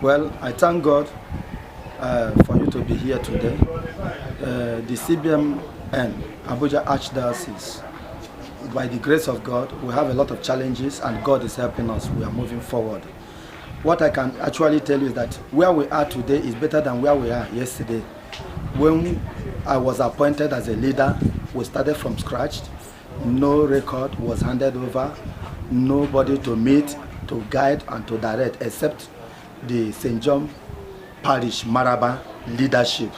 Well, I thank God for you to be here today. The Cbmn, Abuja Archdiocese, by the grace of God, we have a lot of challenges and God is helping us. We are moving forward. What I can actually tell you is that where we are today is better than where we are yesterday. When I was appointed as a leader, we started from scratch. No record was handed over, nobody to meet, to guide and to direct except the St. John Parish Maraba leadership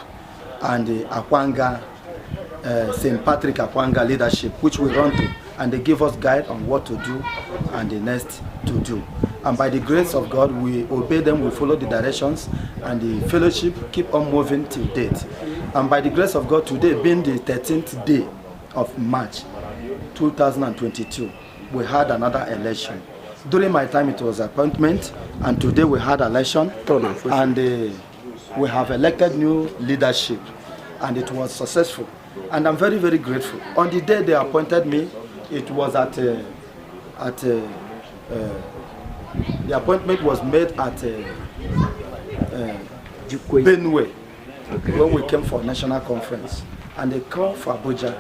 and the Akwanga, St. Patrick Akwanga leadership, which we run to, and they give us guide on what to do and the next to do. And by the grace of God, we obey them, we follow the directions, and the fellowship keep on moving till date. And by the grace of God, today being the 13th day of March 2022, we had another election. During my time, it was appointment, and today we had election, and we have elected new leadership, and it was successful. And I'm very, very grateful. On the day they appointed me, it was the appointment was made at Benue, when we came for a national conference, and they called for Abuja.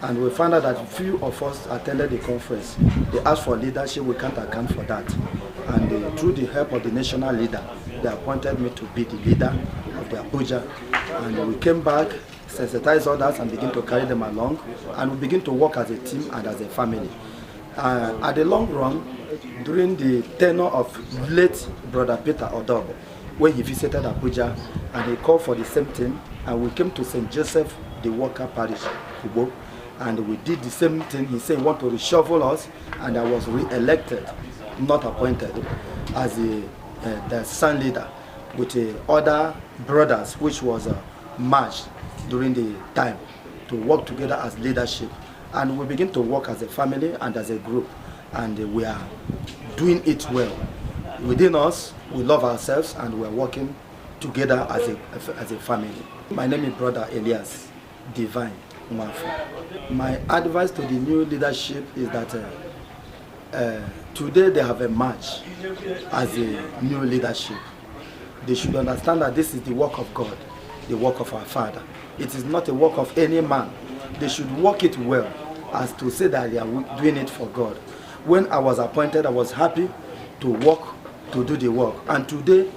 And we found out that few of us attended the conference. They asked for leadership, we can't account for that. And through the help of the national leader, they appointed me to be the leader of the Abuja. And we came back, sensitized others and begin to carry them along. And we begin to work as a team and as a family. At the long run, during the tenure of late Brother Peter Odobo, when he visited Abuja, and he called for the same thing, and we came to St. Joseph, the Worker Parish, Kubo, and we did the same thing. He said he wanted to reshuffle us, and I was re-elected, not appointed, as the son leader with other brothers, which was merged during the time to work together as leadership. And we begin to work as a family and as a group, and we are doing it well. Within us, we love ourselves, and we are working together as a family. My name is Brother Elias Divine. My advice to the new leadership is that today they have emerged as a new leadership. They should understand that this is the work of God, the work of our Father. It is not a work of any man. They should work it well, as to say that they are doing it for God. When I was appointed, I was happy to work, to do the work. And today,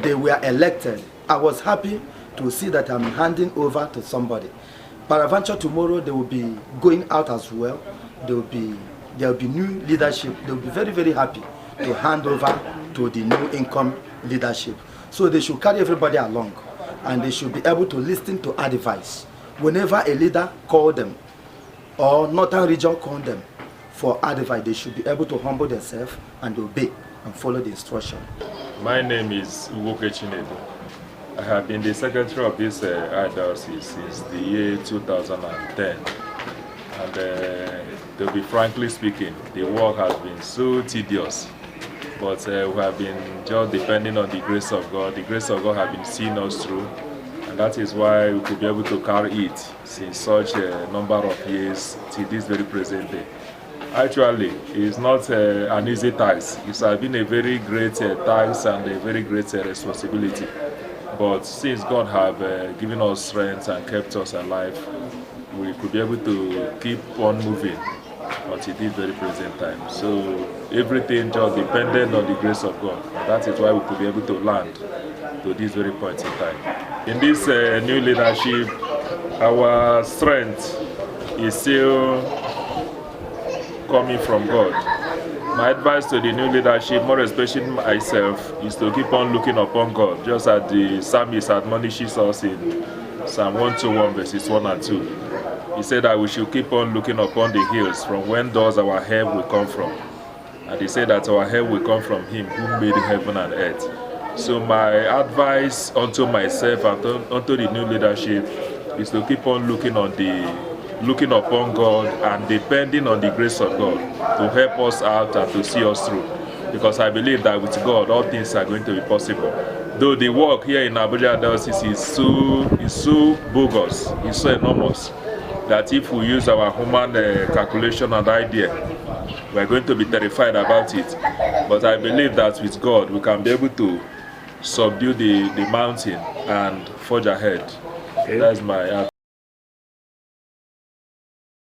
they were elected. I was happy to see that I'm handing over to somebody. Paraventure tomorrow, they will be going out as well. There will be new leadership. They will be very, very happy to hand over to the new income leadership. So they should carry everybody along, and they should be able to listen to advice. Whenever a leader calls them, or Northern Region call them for advice, they should be able to humble themselves and obey and follow the instruction. My name is Chinedu. I have been the secretary of this Archdiocese since the year 2010. And to be frankly speaking, the work has been so tedious. But we have been just depending on the grace of God. The grace of God has been seeing us through. And that is why we could be able to carry it since such a number of years till this very present day. Actually, it's not an easy task. It has been a very great task and a very great responsibility. But since God have given us strength and kept us alive, we could be able to keep on moving until this very present time. So everything just depended on the grace of God. And that is why we could be able to land to this very point in time. In this new leadership, our strength is still coming from God. My advice to the new leadership, more especially myself, is to keep on looking upon God, just as the psalmist admonishes us in Psalm 121, verses 1 and 2. He said that we should keep on looking upon the hills, from when does our help will come from. And he said that our help will come from Him who made heaven and earth. So my advice unto myself and unto the new leadership is to keep on looking upon God and depending on the grace of God to help us out and to see us through. Because I believe that with God, all things are going to be possible. Though the work here in Abuja Diocese is so bogus, it's so enormous, that if we use our human calculation and idea, we're going to be terrified about it. But I believe that with God, we can be able to subdue the mountain and forge ahead. Okay. That's my